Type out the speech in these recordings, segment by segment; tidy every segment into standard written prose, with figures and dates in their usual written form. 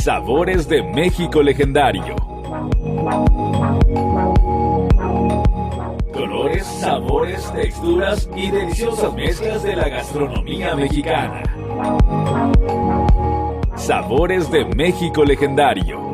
Sabores de México legendario. Colores, sabores, texturas y deliciosas mezclas de la gastronomía mexicana. Sabores de México legendario.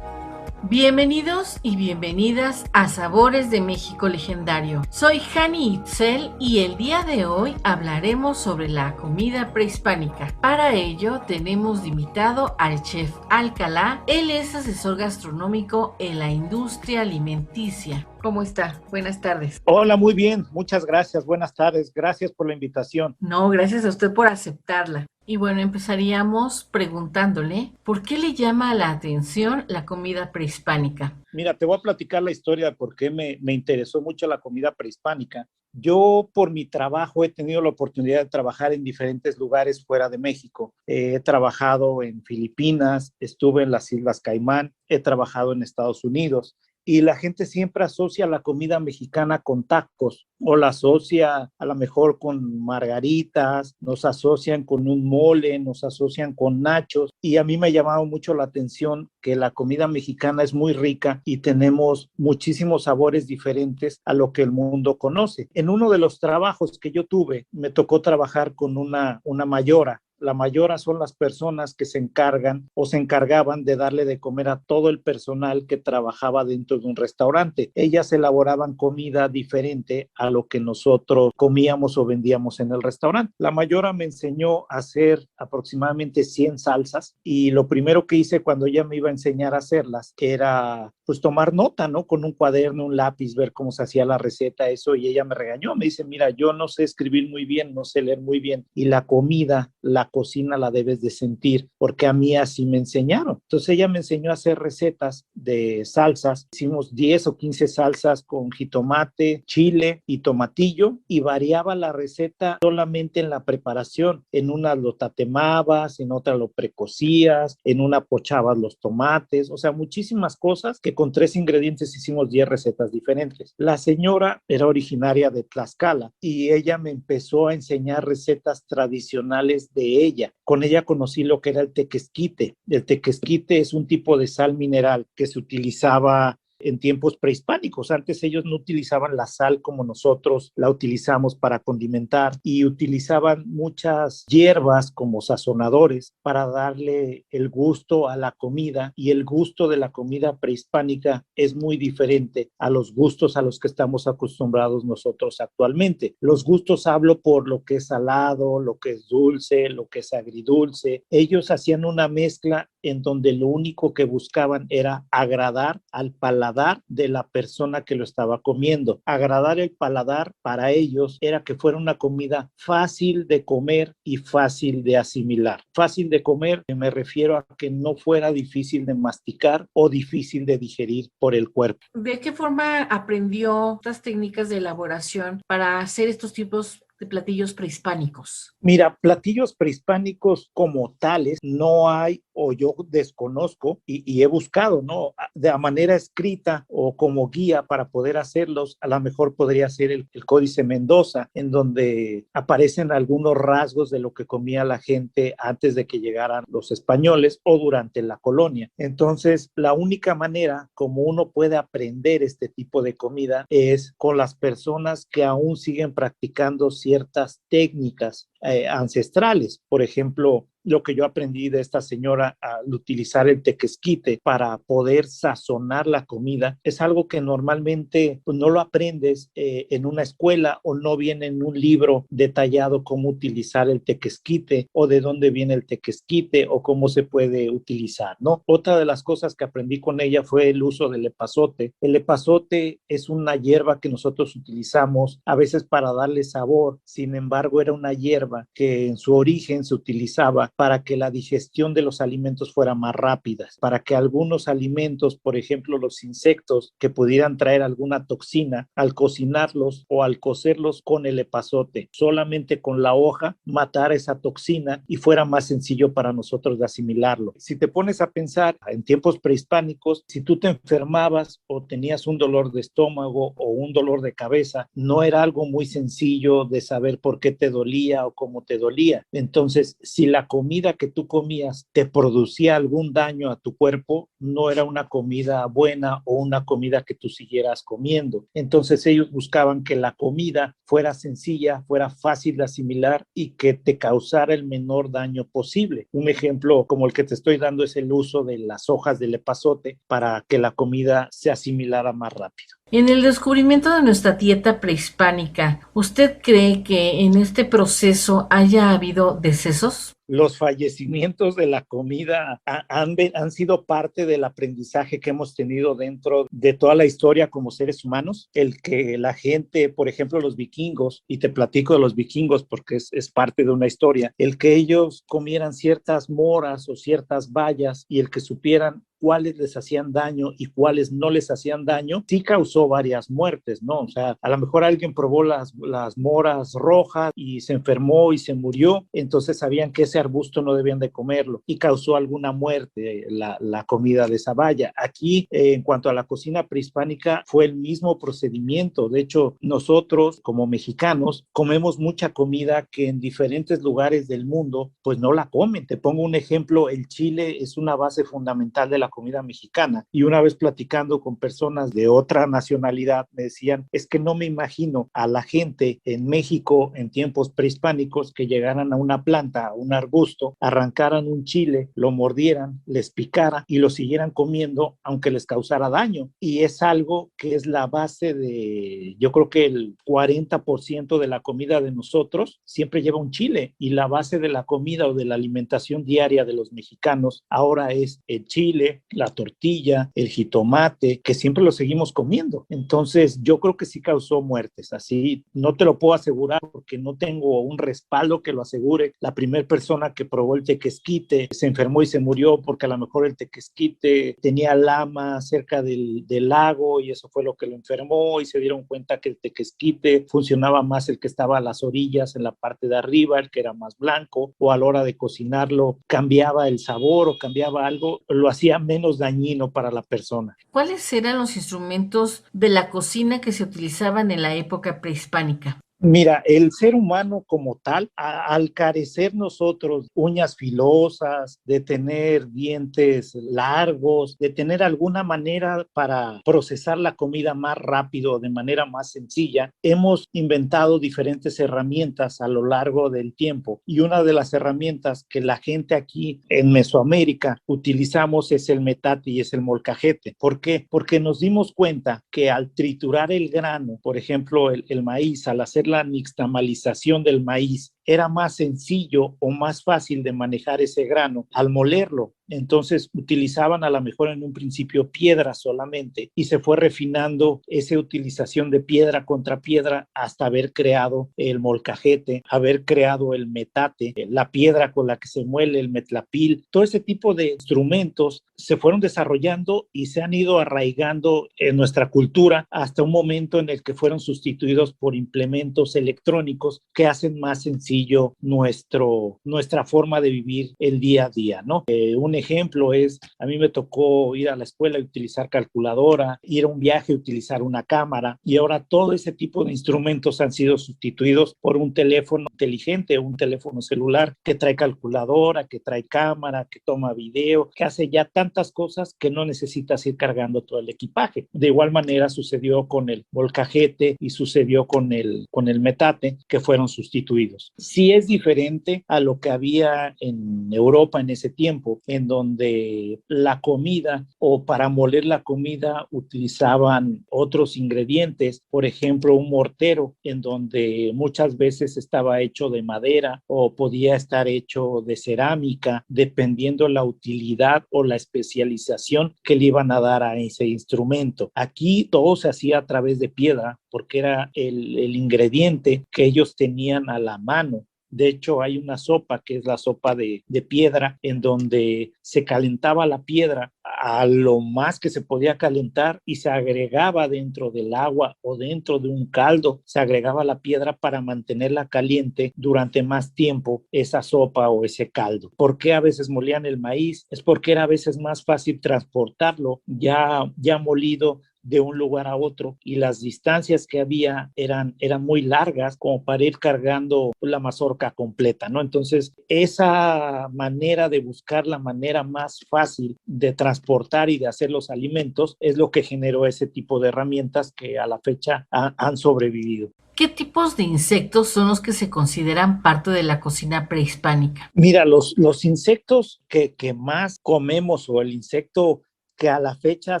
Bienvenidos y bienvenidas a Sabores de México Legendario. Soy Hani Itzel y el día de hoy hablaremos sobre la comida prehispánica. Para ello tenemos de invitado al chef Alcalá. Él es asesor gastronómico en la industria alimenticia. ¿Cómo está? Buenas tardes. Hola, muy bien. Muchas gracias. Buenas tardes. Gracias por la invitación. No, gracias a usted por aceptarla. Y bueno, empezaríamos preguntándole, ¿por qué le llama la atención la comida prehispánica? Mira, te voy a platicar la historia de por qué me interesó mucho la comida prehispánica. Yo, por mi trabajo, he tenido la oportunidad de trabajar en diferentes lugares fuera de México. He trabajado en Filipinas, estuve en las Islas Caimán, he trabajado en Estados Unidos. Y la gente siempre asocia la comida mexicana con tacos o la asocia a lo mejor con margaritas, nos asocian con un mole, nos asocian con nachos. Y a mí me ha llamado mucho la atención que la comida mexicana es muy rica y tenemos muchísimos sabores diferentes a lo que el mundo conoce. En uno de los trabajos que yo tuve, me tocó trabajar con una mayora. La mayora son las personas que se encargan o se encargaban de darle de comer a todo el personal que trabajaba dentro de un restaurante. Ellas elaboraban comida diferente a lo que nosotros comíamos o vendíamos en el restaurante. La mayora me enseñó a hacer aproximadamente 100 salsas y lo primero que hice cuando ella me iba a enseñar a hacerlas era pues tomar nota, ¿no? Con un cuaderno, un lápiz, ver cómo se hacía la receta, eso, y ella me regañó, me dice, mira, yo no sé escribir muy bien, no sé leer muy bien, y la comida, la cocina la debes de sentir, porque a mí así me enseñaron. Entonces ella me enseñó a hacer recetas de salsas, hicimos 10 o 15 salsas con jitomate, chile y tomatillo, y variaba la receta solamente en la preparación, en una lo tatemabas, en otra lo precocías, en una pochabas los tomates, o sea, muchísimas cosas que con 3 ingredientes hicimos 10 recetas diferentes. La señora era originaria de Tlaxcala y ella me empezó a enseñar recetas tradicionales de ella. Con ella conocí lo que era el tequesquite. El tequesquite es un tipo de sal mineral que se utilizaba en tiempos prehispánicos. Antes ellos no utilizaban la sal como nosotros la utilizamos para condimentar y utilizaban muchas hierbas como sazonadores para darle el gusto a la comida, y el gusto de la comida prehispánica es muy diferente a los gustos a los que estamos acostumbrados nosotros actualmente. Los gustos hablo por lo que es salado, lo que es dulce, lo que es agridulce. Ellos hacían una mezcla en donde lo único que buscaban era agradar al paladar de la persona que lo estaba comiendo. Agradar el paladar para ellos era que fuera una comida fácil de comer y fácil de asimilar. Fácil de comer, me refiero a que no fuera difícil de masticar o difícil de digerir por el cuerpo. ¿De qué forma aprendió estas técnicas de elaboración para hacer estos tipos de platillos prehispánicos? Mira, platillos prehispánicos como tales no hay, o yo desconozco y he buscado, ¿no? De manera escrita o como guía para poder hacerlos. A lo mejor podría ser el Códice Mendoza, en donde aparecen algunos rasgos de lo que comía la gente antes de que llegaran los españoles o durante la colonia. Entonces, la única manera como uno puede aprender este tipo de comida es con las personas que aún siguen practicando ciertas técnicas ancestrales. Por ejemplo, lo que yo aprendí de esta señora al utilizar el tequesquite para poder sazonar la comida es algo que normalmente pues, no lo aprendes en una escuela, o no viene en un libro detallado cómo utilizar el tequesquite o de dónde viene el tequesquite o cómo se puede utilizar, ¿no? Otra de las cosas que aprendí con ella fue el uso del epazote. El epazote es una hierba que nosotros utilizamos a veces para darle sabor. Sin embargo, era una hierba que en su origen se utilizaba para que la digestión de los alimentos fuera más rápida, para que algunos alimentos, por ejemplo los insectos que pudieran traer alguna toxina, al cocinarlos o al cocerlos con el epazote, solamente con la hoja, matar esa toxina y fuera más sencillo para nosotros de asimilarlo. Si te pones a pensar en tiempos prehispánicos, si tú te enfermabas o tenías un dolor de estómago o un dolor de cabeza, no era algo muy sencillo de saber por qué te dolía o cómo te dolía. Entonces, si la comida comida que tú comías te producía algún daño a tu cuerpo, no era una comida buena o una comida que tú siguieras comiendo. Entonces ellos buscaban que la comida fuera sencilla, fuera fácil de asimilar y que te causara el menor daño posible. Un ejemplo como el que te estoy dando es el uso de las hojas del epazote para que la comida se asimilara más rápido. En el descubrimiento de nuestra dieta prehispánica, ¿usted cree que en este proceso haya habido decesos? Los fallecimientos de la comida han sido parte del aprendizaje que hemos tenido dentro de toda la historia como seres humanos. El que la gente, por ejemplo, los vikingos, y te platico de los vikingos porque es parte de una historia, el que ellos comieran ciertas moras o ciertas bayas y el que supieran cuáles les hacían daño y cuáles no les hacían daño, sí causó varias muertes, ¿no? O sea, a lo mejor alguien probó las moras rojas y se enfermó y se murió, entonces sabían que ese arbusto no debían de comerlo y causó alguna muerte la comida de esa baya. Aquí, en cuanto a la cocina prehispánica, fue el mismo procedimiento. De hecho, nosotros como mexicanos comemos mucha comida que en diferentes lugares del mundo pues no la comen. Te pongo un ejemplo, el chile es una base fundamental de la comida mexicana y una vez platicando con personas de otra nacionalidad me decían, es que no me imagino a la gente en México en tiempos prehispánicos que llegaran a una planta, a un arbusto, arrancaran un chile, lo mordieran, les picara y lo siguieran comiendo aunque les causara daño. Y es algo que es la base de, yo creo que el 40% de la comida de nosotros siempre lleva un chile y la base de la comida o de la alimentación diaria de los mexicanos ahora es el chile, la tortilla, el jitomate, que siempre lo seguimos comiendo. Entonces, yo creo que sí causó muertes. Así no te lo puedo asegurar porque no tengo un respaldo que lo asegure. La primera persona que probó el tequesquite se enfermó y se murió porque a lo mejor el tequesquite tenía lama cerca del lago y eso fue lo que lo enfermó y se dieron cuenta que el tequesquite funcionaba más el que estaba a las orillas, en la parte de arriba, el que era más blanco, o a la hora de cocinarlo cambiaba el sabor o cambiaba algo, lo hacía menos dañino para la persona. ¿Cuáles eran los instrumentos de la cocina que se utilizaban en la época prehispánica? Mira, el ser humano como tal, al carecer nosotros uñas filosas, de tener dientes largos, de tener alguna manera para procesar la comida más rápido, de manera más sencilla, hemos inventado diferentes herramientas a lo largo del tiempo. Y una de las herramientas que la gente aquí en Mesoamérica utilizamos es el metate y es el molcajete. ¿Por qué? Porque nos dimos cuenta que al triturar el grano, por ejemplo, el maíz, al hacer la nixtamalización del maíz, era más sencillo o más fácil de manejar ese grano al molerlo. Entonces utilizaban a lo mejor en un principio piedra solamente y se fue refinando esa utilización de piedra contra piedra hasta haber creado el molcajete, haber creado el metate, la piedra con la que se muele el metlapil. Todo ese tipo de instrumentos se fueron desarrollando y se han ido arraigando en nuestra cultura hasta un momento en el que fueron sustituidos por implementos electrónicos que hacen más sencillo nuestra forma de vivir el día a día, ¿no? Un ejemplo es, a mí me tocó ir a la escuela y utilizar calculadora, ir a un viaje y utilizar una cámara, y ahora todo ese tipo de instrumentos han sido sustituidos por un teléfono inteligente, un teléfono celular que trae calculadora, que trae cámara, que toma video, que hace ya tantas cosas que no necesitas ir cargando todo el equipaje. De igual manera sucedió con el molcajete y sucedió con el metate, que fueron sustituidos. Sí es diferente a lo que había en Europa en ese tiempo, en donde la comida o para moler la comida utilizaban otros ingredientes, por ejemplo un mortero en donde muchas veces estaba hecho de madera o podía estar hecho de cerámica, dependiendo la utilidad o la especialización que le iban a dar a ese instrumento. Aquí todo se hacía a través de piedra porque era el ingrediente que ellos tenían a la mano. De hecho, hay una sopa que es la sopa de piedra, en donde se calentaba la piedra a lo más que se podía calentar y se agregaba dentro del agua o dentro de un caldo, se agregaba la piedra para mantenerla caliente durante más tiempo esa sopa o ese caldo. ¿Por qué a veces molían el maíz? Es porque era a veces más fácil transportarlo ya molido de un lugar a otro y las distancias que había eran muy largas como para ir cargando la mazorca completa, ¿no? Entonces, esa manera de buscar la manera más fácil de transportar y de hacer los alimentos es lo que generó ese tipo de herramientas que a la fecha han sobrevivido. ¿Qué tipos de insectos son los que se consideran parte de la cocina prehispánica? Mira, los insectos que más comemos o el insecto que a la fecha ha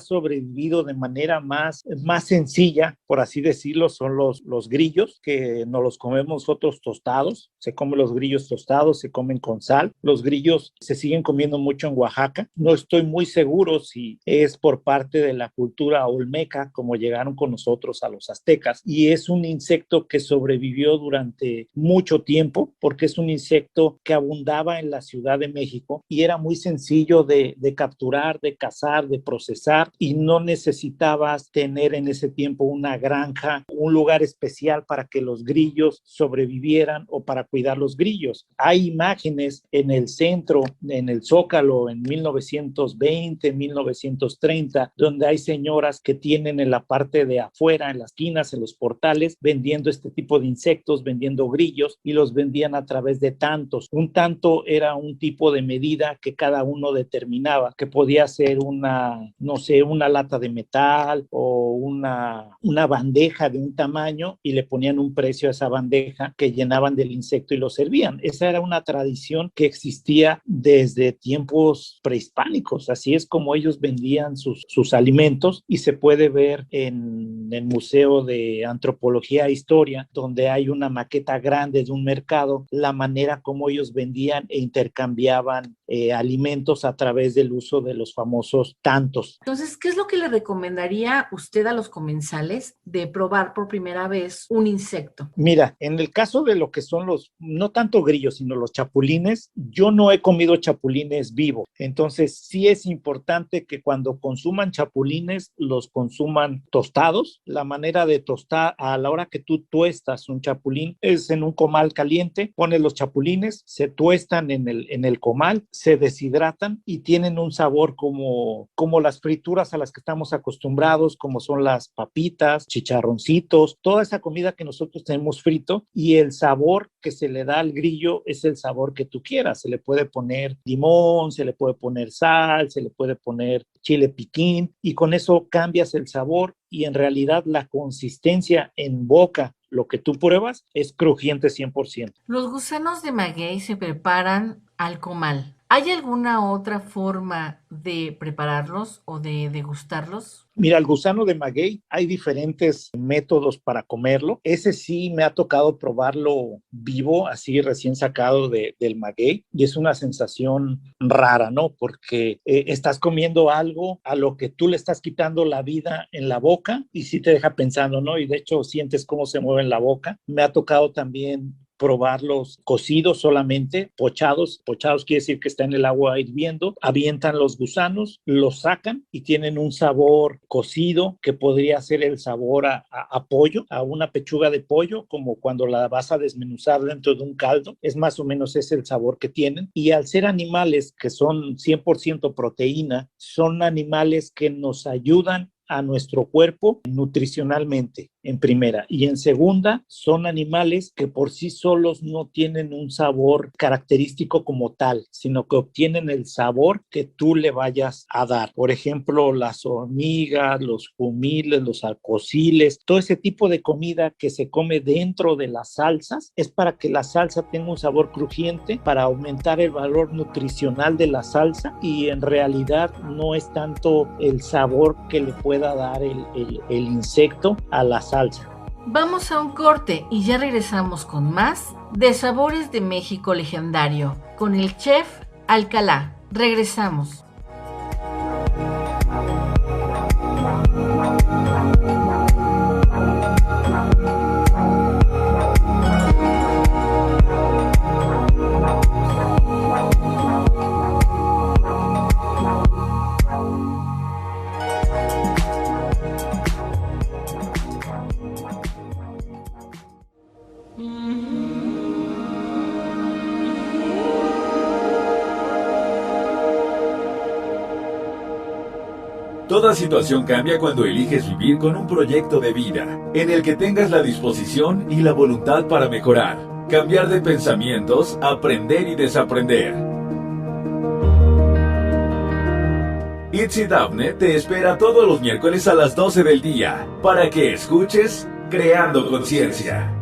sobrevivido de manera más sencilla, por así decirlo, son los grillos, que nos los comemos nosotros tostados. Se comen los grillos tostados, se comen con sal. Los grillos se siguen comiendo mucho en Oaxaca. No estoy muy seguro si es por parte de la cultura olmeca, como llegaron con nosotros a los aztecas. Y es un insecto que sobrevivió durante mucho tiempo, porque es un insecto que abundaba en la Ciudad de México y era muy sencillo de capturar, de cazar, de procesar, y no necesitabas tener en ese tiempo una granja, un lugar especial para que los grillos sobrevivieran o para cuidar los grillos. Hay imágenes en el centro, en el Zócalo, en 1920, 1930, donde hay señoras que tienen en la parte de afuera, en las esquinas, en los portales, vendiendo este tipo de insectos, vendiendo grillos, y los vendían a través de tantos. Un tanto era un tipo de medida que cada uno determinaba, que podía ser no sé, una lata de metal o una bandeja de un tamaño, y le ponían un precio a esa bandeja que llenaban del insecto y lo servían. Esa era una tradición que existía desde tiempos prehispánicos. Así es como ellos vendían sus alimentos, y se puede ver en el Museo de Antropología e Historia, donde hay una maqueta grande de un mercado, la manera como ellos vendían e intercambiaban alimentos a través del uso de los famosos tantos. Entonces, ¿qué es lo que le recomendaría usted a los comensales de probar por primera vez un insecto? Mira, en el caso de lo que son no tanto grillos, sino los chapulines, yo no he comido chapulines vivos. Entonces, sí es importante que cuando consuman chapulines, los consuman tostados. La manera de tostar, a la hora que tú tuestas un chapulín, es en un comal caliente, pones los chapulines, se tuestan en el comal, se deshidratan y tienen un sabor como las frituras a las que estamos acostumbrados, como son las papitas, chicharroncitos, toda esa comida que nosotros tenemos frito, y el sabor que se le da al grillo es el sabor que tú quieras. Se le puede poner limón, se le puede poner sal, se le puede poner chile piquín, y con eso cambias el sabor, y en realidad la consistencia en boca, lo que tú pruebas, es crujiente 100%. Los gusanos de maguey se preparan al comal. ¿Hay alguna otra forma de prepararlos o de degustarlos? Mira, el gusano de maguey, hay diferentes métodos para comerlo. Ese sí me ha tocado probarlo vivo, así recién sacado del maguey, y es una sensación rara, ¿no? Porque estás comiendo algo a lo que tú le estás quitando la vida en la boca, y sí te deja pensando, ¿no? Y de hecho sientes cómo se mueve en la boca. Me ha tocado también probarlos cocidos solamente, pochados. Pochados quiere decir que está en el agua hirviendo, avientan los gusanos, los sacan y tienen un sabor cocido que podría ser el sabor a pollo, a una pechuga de pollo, como cuando la vas a desmenuzar dentro de un caldo. Es más o menos ese el sabor que tienen. Y al ser animales que son 100% proteína, son animales que nos ayudan a nuestro cuerpo nutricionalmente, en primera. Y en segunda, son animales que por sí solos no tienen un sabor característico como tal, sino que obtienen el sabor que tú le vayas a dar. Por ejemplo, las hormigas, los humiles, los alcociles, todo ese tipo de comida que se come dentro de las salsas es para que la salsa tenga un sabor crujiente, para aumentar el valor nutricional de la salsa, y en realidad no es tanto el sabor que le pueda dar el insecto a la salsa. Vamos a un corte y ya regresamos con más de Sabores de México Legendario con el chef Alcalá. Regresamos. Toda situación cambia cuando eliges vivir con un proyecto de vida, en el que tengas la disposición y la voluntad para mejorar, cambiar de pensamientos, aprender y desaprender. Itzy Dafne te espera todos los miércoles a las 12 del día, para que escuches Creando Conciencia.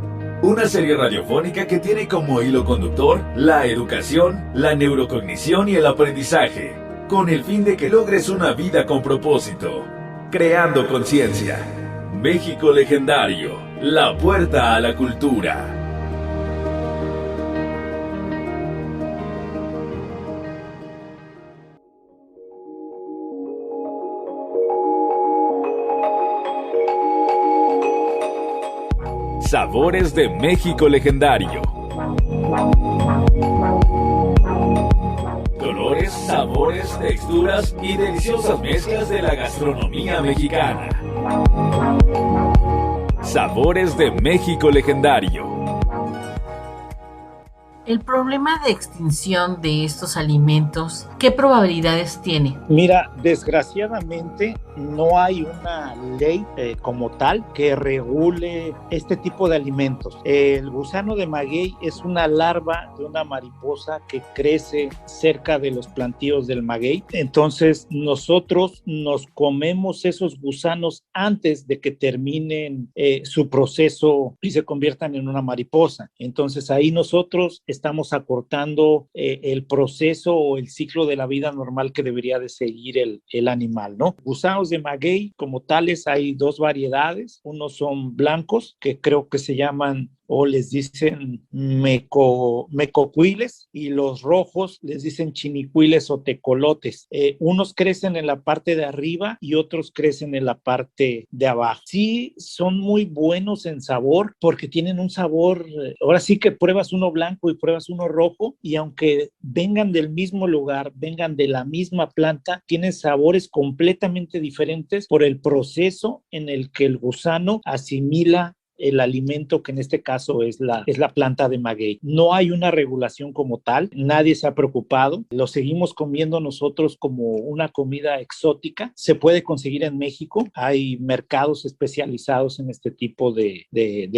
Una serie radiofónica que tiene como hilo conductor la educación, la neurocognición y el aprendizaje, con el fin de que logres una vida con propósito. Creando Conciencia. México Legendario, la puerta a la cultura. Sabores de México Legendario. Colores, sabores, texturas y deliciosas mezclas de la gastronomía mexicana. Sabores de México Legendario. El problema de extinción de estos alimentos, ¿qué probabilidades tiene? Mira, desgraciadamente no hay una ley como tal que regule este tipo de alimentos. El gusano de maguey es una larva de una mariposa que crece cerca de los plantíos del maguey. Entonces nosotros nos comemos esos gusanos antes de que terminen su proceso y se conviertan en una mariposa. Entonces ahí nosotros estamos acortando el proceso o el ciclo de la vida normal que debería de seguir el animal, ¿no? Gusanos de maguey como tales hay dos variedades. Unos son blancos, que creo que se llaman o les dicen mecocuiles, y los rojos les dicen chinicuiles o tecolotes. Unos crecen en la parte de arriba y otros crecen en la parte de abajo. Sí, son muy buenos en sabor porque tienen un sabor, ahora sí que pruebas uno blanco y pruebas uno rojo, y aunque vengan del mismo lugar, vengan de la misma planta, tienen sabores completamente diferentes por el proceso en el que el gusano asimila el alimento, que en este caso es la planta de maguey. No hay una regulación como tal, nadie se ha preocupado, lo seguimos comiendo nosotros como una comida exótica. Se puede conseguir en México, hay mercados especializados en este tipo de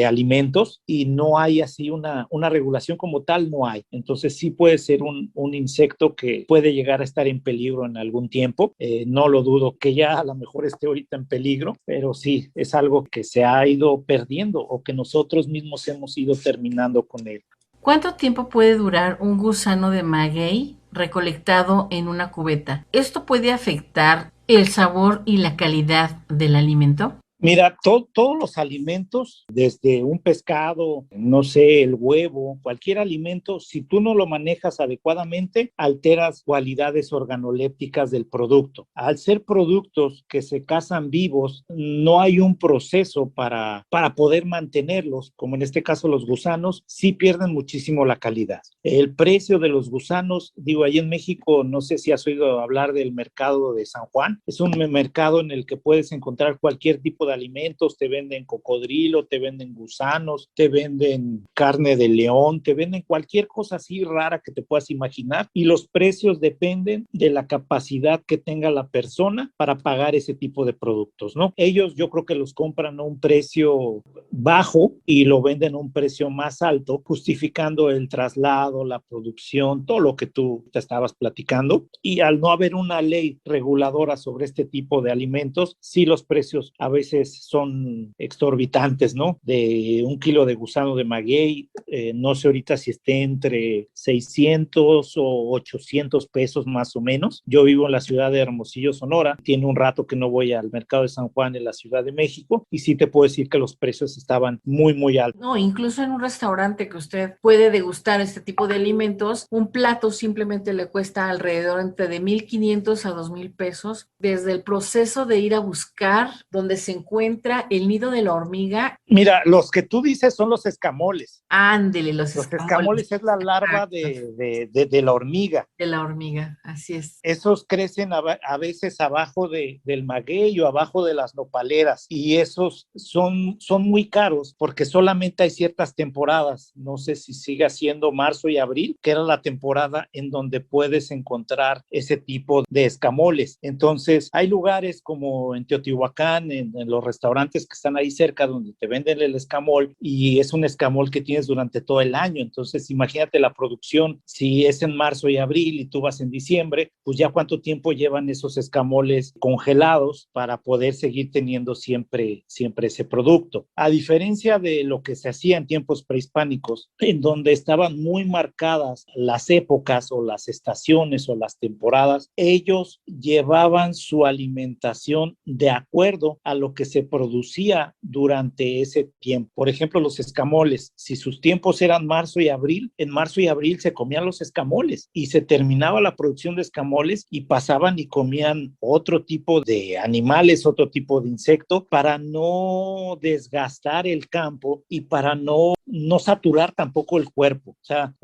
alimentos, y no hay así una regulación como tal, no hay. Entonces sí puede ser un insecto que puede llegar a estar en peligro en algún tiempo. No lo dudo que ya a lo mejor esté ahorita en peligro, pero sí, es algo que se ha ido perdiendo o que nosotros mismos hemos ido terminando con él. ¿Cuánto tiempo puede durar un gusano de maguey recolectado en una cubeta? ¿Esto puede afectar el sabor y la calidad del alimento? Mira, todos los alimentos, desde un pescado, no sé, el huevo, cualquier alimento, si tú no lo manejas adecuadamente, alteras cualidades organolépticas del producto. Al ser productos que se cazan vivos, no hay un proceso para poder mantenerlos, como en este caso los gusanos, sí pierden muchísimo la calidad. El precio de los gusanos, digo, ahí en México, no sé si has oído hablar del mercado de San Juan, es un mercado en el que puedes encontrar cualquier tipo de alimentos, te venden cocodrilo, te venden gusanos, te venden carne de león, te venden cualquier cosa así rara que te puedas imaginar, y los precios dependen de la capacidad que tenga la persona para pagar ese tipo de productos, ¿no? Ellos yo creo que los compran a un precio bajo y lo venden a un precio más alto, justificando el traslado, la producción, todo lo que tú te estabas platicando, y al no haber una ley reguladora sobre este tipo de alimentos, sí los precios a veces son exorbitantes, ¿no? De un kilo de gusano de maguey, no sé ahorita si esté entre 600 o 800 pesos más o menos. Yo vivo en la ciudad de Hermosillo, Sonora. Tiene un rato que no voy al mercado de San Juan en la Ciudad de México, y sí te puedo decir que los precios estaban muy, muy altos. No, incluso en un restaurante que usted puede degustar este tipo de alimentos, un plato simplemente le cuesta alrededor entre de 1,500 a 2,000 pesos, desde el proceso de ir a buscar donde se encuentra encuentra el nido de la hormiga. Mira, los que tú dices son los escamoles. Ándele, los Los escamoles. escamoles es la larva de la hormiga. De la hormiga, así es. Esos crecen a veces abajo del maguey o abajo de las nopaleras, y esos son muy caros porque solamente hay ciertas temporadas. No sé si sigue siendo marzo y abril, que era la temporada en donde puedes encontrar ese tipo de escamoles. Entonces, hay lugares como en Teotihuacán, en los restaurantes que están ahí cerca, donde te venden el escamol, y es un escamol que tienes durante todo el año. Entonces, imagínate la producción, si es en marzo y abril y tú vas en diciembre, pues ya cuánto tiempo llevan esos escamoles congelados para poder seguir teniendo siempre ese producto. A diferencia de lo que se hacía en tiempos prehispánicos, en donde estaban muy marcadas las épocas o las estaciones o las temporadas, ellos llevaban su alimentación de acuerdo a lo que se producía durante ese tiempo. Por ejemplo, los escamoles, si sus tiempos eran marzo y abril, en marzo y abril se comían los escamoles y se terminaba la producción de escamoles y pasaban y comían otro tipo de animales, otro tipo de insecto, para no desgastar el campo y para no saturar tampoco el cuerpo. O sea,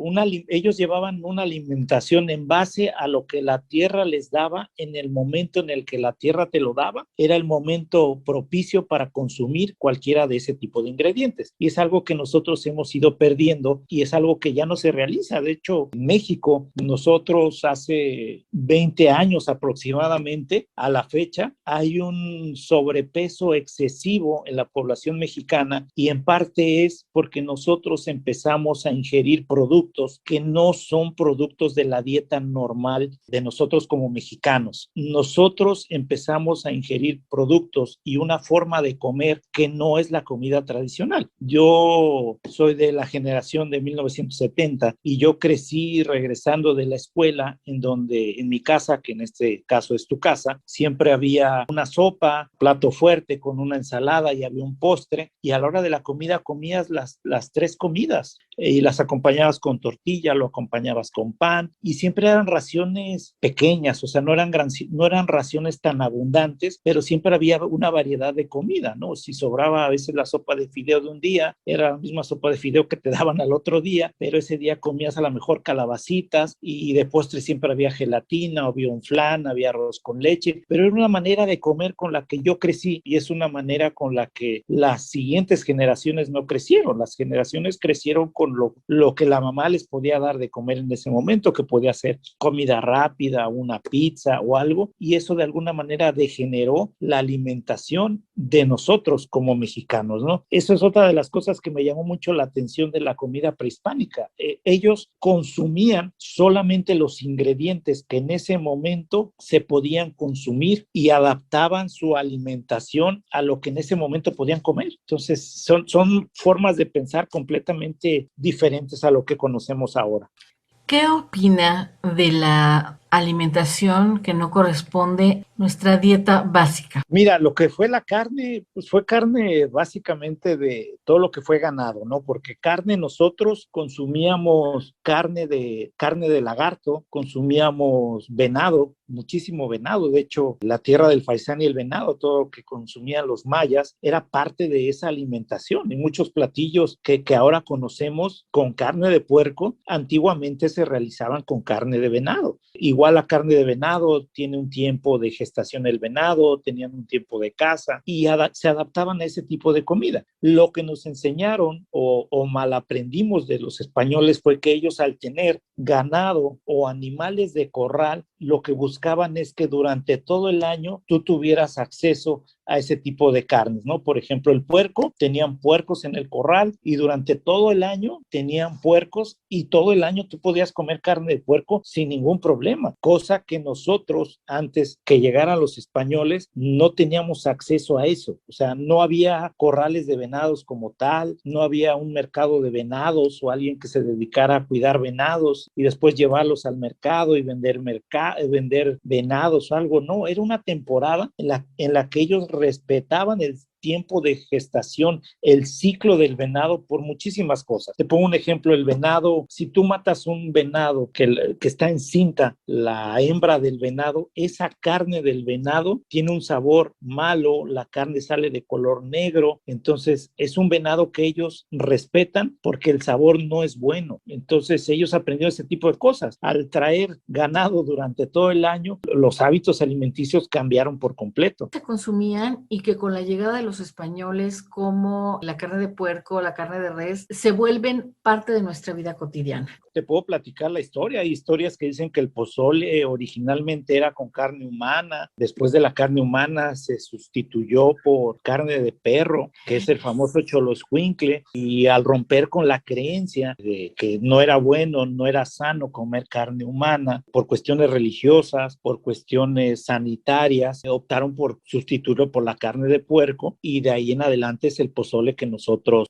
ellos llevaban una alimentación en base a lo que la tierra les daba en el momento en el que la tierra te lo daba. Era el momento propicio para consumir cualquiera de ese tipo de ingredientes. Y es algo que nosotros hemos ido perdiendo y es algo que ya no se realiza. De hecho, en México, nosotros hace 20 años aproximadamente a la fecha, hay un sobrepeso excesivo en la población mexicana, y en parte es porque nosotros empezamos a ingerir productos que no son productos de la dieta normal de nosotros como mexicanos. Nosotros empezamos a ingerir productos y una forma de comer que no es la comida tradicional. Yo soy de la generación de 1970 y yo crecí regresando de la escuela, en donde en mi casa, que en este caso es tu casa, siempre había una sopa, plato fuerte con una ensalada y había un postre, y a la hora de la comida comías las tres comidas y las acompañabas con tortilla, lo acompañabas con pan, y siempre eran raciones pequeñas. O sea, no eran raciones tan abundantes, pero siempre había una variedad de comida, ¿no? Si sobraba a veces la sopa de fideo de un día, era la misma sopa de fideo que te daban al otro día, pero ese día comías a lo mejor calabacitas, y de postre siempre había gelatina, había un flan, había arroz con leche, pero era una manera de comer con la que yo crecí, y es una manera con la que las siguientes generaciones no crecieron. Las generaciones crecieron con lo que la mamá les podía dar de comer en ese momento, que podía ser comida rápida, una pizza o algo, y eso de alguna manera degeneró la alimentación de nosotros como mexicanos, ¿no? Eso es otra de las cosas que me llamó mucho la atención de la comida prehispánica. Ellos consumían solamente los ingredientes que en ese momento se podían consumir y adaptaban su alimentación a lo que en ese momento podían comer. Entonces, son formas de pensar completamente diferentes a lo que conocemos ahora. ¿Qué opina de la alimentación que no corresponde a nuestra dieta básica? Mira, lo que fue la carne, pues fue carne básicamente de todo lo que fue ganado, ¿no? Porque carne, nosotros consumíamos carne de lagarto, consumíamos venado, muchísimo venado. De hecho, la tierra del faisán y el venado, todo lo que consumían los mayas, era parte de esa alimentación. Y muchos platillos que ahora conocemos con carne de puerco, antiguamente se realizaban con carne de venado. Igual la carne de venado tiene un tiempo de gestación, el venado, tenían un tiempo de caza, y se adaptaban a ese tipo de comida. Lo que nos enseñaron o mal aprendimos de los españoles fue que ellos, al tener ganado o animales de corral, lo que buscaban es que durante todo el año tú tuvieras acceso a ese tipo de carnes, ¿no? Por ejemplo, el puerco, tenían puercos en el corral y durante todo el año tenían puercos, y todo el año tú podías comer carne de puerco sin ningún problema, cosa que nosotros, antes que llegaran los españoles, no teníamos acceso a eso. O sea, no había corrales de venados como tal, no había un mercado de venados o alguien que se dedicara a cuidar venados y después llevarlos al mercado y vender venados o algo. No, era una temporada en la que ellos respetaban el tiempo de gestación, el ciclo del venado por muchísimas cosas. Te pongo un ejemplo, el venado, si tú matas un venado que está encinta, la hembra del venado, esa carne del venado tiene un sabor malo, la carne sale de color negro, entonces es un venado que ellos respetan porque el sabor no es bueno. Entonces ellos aprendieron ese tipo de cosas. Al traer ganado durante todo el año, los hábitos alimenticios cambiaron por completo. Se consumían y que con la llegada de los españoles, como la carne de puerco, la carne de res, se vuelven parte de nuestra vida cotidiana. Te puedo platicar la historia. Hay historias que dicen que el pozole originalmente era con carne humana. Después de la carne humana se sustituyó por carne de perro, que es el famoso choloscuincle. Y al romper con la creencia de que no era bueno, no era sano comer carne humana, por cuestiones religiosas, por cuestiones sanitarias, optaron por sustituirlo por la carne de puerco, y de ahí en adelante es el pozole que nosotros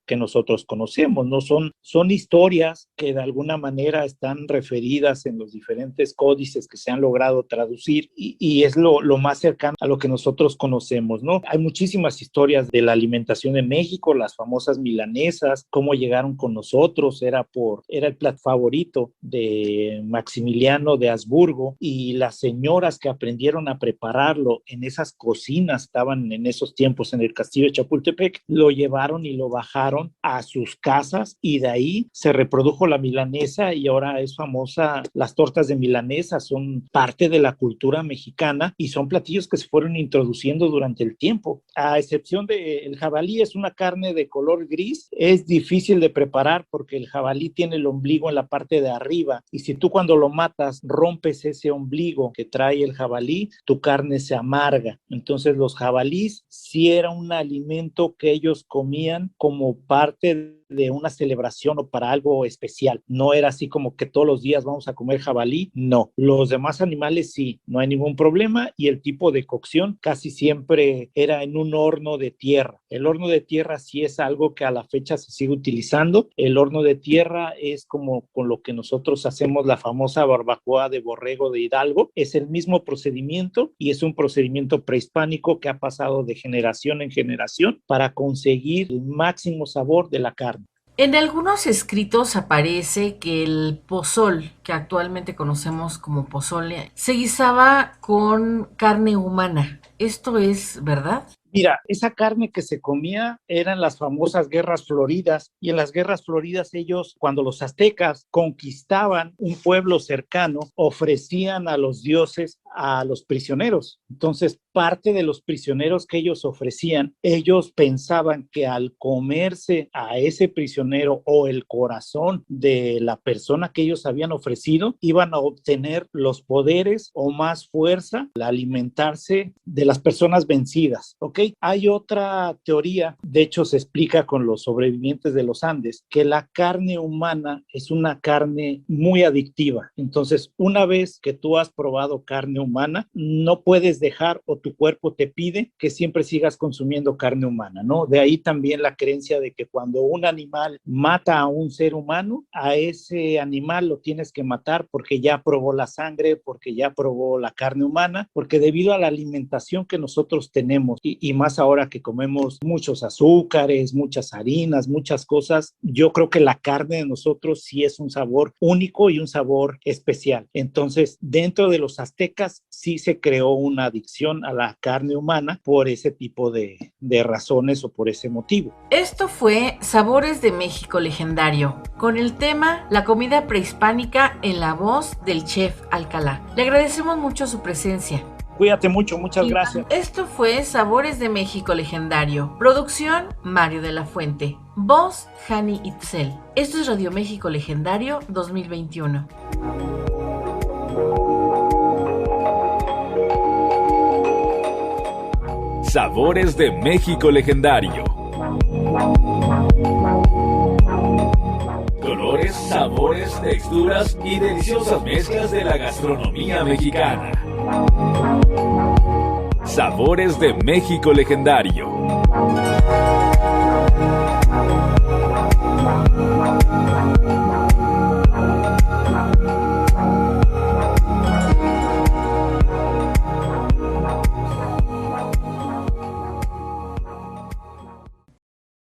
conocemos, ¿no? Son historias que de alguna manera están referidas en los diferentes códices que se han logrado traducir, y es lo más cercano a lo que nosotros conocemos, ¿no? Hay muchísimas historias de la alimentación en México, las famosas milanesas, cómo llegaron con nosotros, era el plato favorito de Maximiliano de Habsburgo, y las señoras que aprendieron a prepararlo en esas cocinas, estaban en esos tiempos en el castillo de Chapultepec, lo llevaron y lo bajaron a sus casas, y de ahí se reprodujo la milanesa, y ahora es famosa. Las tortas de milanesa son parte de la cultura mexicana y son platillos que se fueron introduciendo durante el tiempo. A excepción del jabalí, es una carne de color gris, es difícil de preparar porque el jabalí tiene el ombligo en la parte de arriba, y si tú cuando lo matas rompes ese ombligo que trae el jabalí, tu carne se amarga. Entonces los jabalís sí era un alimento que ellos comían como parte de una celebración o para algo especial. No era así como que todos los días vamos a comer jabalí, no. Los demás animales sí, no hay ningún problema, y el tipo de cocción casi siempre era en un horno de tierra. El horno de tierra sí es algo que a la fecha se sigue utilizando. El horno de tierra es como con lo que nosotros hacemos la famosa barbacoa de borrego de Hidalgo. Es el mismo procedimiento, y es un procedimiento prehispánico que ha pasado de generación en generación para conseguir el máximo sabor de la carne. En algunos escritos aparece que el pozol, que actualmente conocemos como pozole, se guisaba con carne humana. ¿Esto es verdad? Mira, esa carne que se comía eran las famosas guerras floridas, y en las guerras floridas ellos, cuando los aztecas conquistaban un pueblo cercano, ofrecían a los dioses a los prisioneros. Entonces, parte de los prisioneros que ellos ofrecían, ellos pensaban que al comerse a ese prisionero o el corazón de la persona que ellos habían ofrecido, iban a obtener los poderes o más fuerza al alimentarse de las personas vencidas, ¿ok? Hay otra teoría, de hecho se explica con los sobrevivientes de los Andes, que la carne humana es una carne muy adictiva. Entonces, una vez que tú has probado carne humana, no puedes dejar, o tu cuerpo te pide que siempre sigas consumiendo carne humana, ¿no? De ahí también la creencia de que cuando un animal mata a un ser humano, a ese animal lo tienes que matar porque ya probó la sangre, porque ya probó la carne humana, porque debido a la alimentación que nosotros tenemos, y más ahora que comemos muchos azúcares, muchas harinas, muchas cosas, yo creo que la carne de nosotros sí es un sabor único y un sabor especial. Entonces, dentro de los aztecas sí se creó una adicción a la carne humana por ese tipo de razones o por ese motivo. Esto fue Sabores de México Legendario, con el tema La comida prehispánica en la voz del chef Alcalá. Le agradecemos mucho su presencia. Cuídate mucho, muchas gracias. Esto fue Sabores de México Legendario. Producción, Mario de la Fuente. Voz, Hani Itzel. Esto es Radio México Legendario 2021. Sabores de México Legendario. Colores, sabores, texturas y deliciosas mezclas de la gastronomía mexicana. Sabores de México Legendario.